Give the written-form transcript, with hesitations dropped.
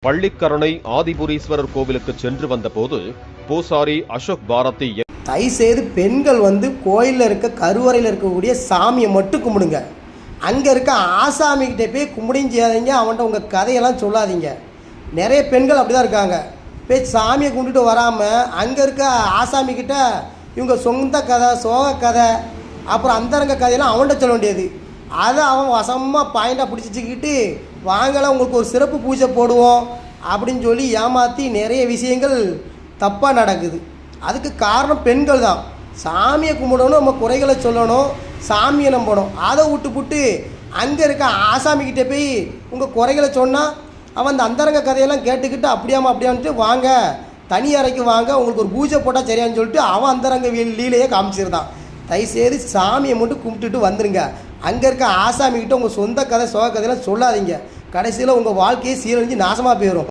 பள்ளிக்கரணை ஆதிபுரீஸ்வரர் கோவிலுக்கு சென்று வந்தபோது பூசாரி அசோக் பாரதி தயவுசெய்து பெண்கள் கோயிலில் இருக்க கருவறையில் இருக்கக்கூடிய சாமியை மட்டும் கும்பிடுங்க. அங்கே இருக்க ஆசாமிக்கிட்ட போய் கும்பிடையும் செய்யாதீங்க, அவன்கிட்ட உங்கள் கதையெல்லாம் சொல்லாதீங்க. நிறைய பெண்கள் அப்படி தான் இருக்காங்க. போய் சாமியை கும்பிட்டுட்டு வராமல் அங்கே இருக்க ஆசாமிக்கிட்ட இவங்க சொந்த கதை, சோக கதை, அப்புறம் அந்தரங்க கதையெல்லாம் அவன்கிட்ட சொல்ல வேண்டியது. அதை அவன் வசமாக பாயிண்டாக பிடிச்சிக்கிட்டு வாங்கலாம் உங்களுக்கு ஒரு சிறப்பு பூஜை போடுவோம் அப்படின்னு சொல்லி ஏமாற்றி நிறைய விஷயங்கள் தப்பாக நடக்குது. அதுக்கு காரணம் பெண்கள் தான். சாமியை கும்பிடணும், நம்ம குறைகளை சொல்லணும், சாமியை நம்பணும். அதை விட்டு அங்கே இருக்க ஆசாமிக்கிட்டே போய் உங்கள் குறைகளை சொன்னால் அவன் அந்த அந்தரங்க கதையெல்லாம் கேட்டுக்கிட்டு அப்படியான்ட்டு வாங்க தனி அறைக்கு வாங்க உங்களுக்கு ஒரு பூஜை போட்டால் சரியான்னு சொல்லிட்டு அவன் அந்தரங்க லீலையே காமிச்சிருந்தான். தயவுசெய்து சாமியை மட்டும் கும்பிட்டுட்டு வந்துடுங்க. அங்கே இருக்க ஆசாமிக்கிட்ட உங்கள் சொந்த கதை, சோக கதையெல்லாம் சொல்லாதீங்க. கடைசியில் உங்கள் வாழ்க்கையை சீரழிஞ்சு நாசமாக போயிடும்.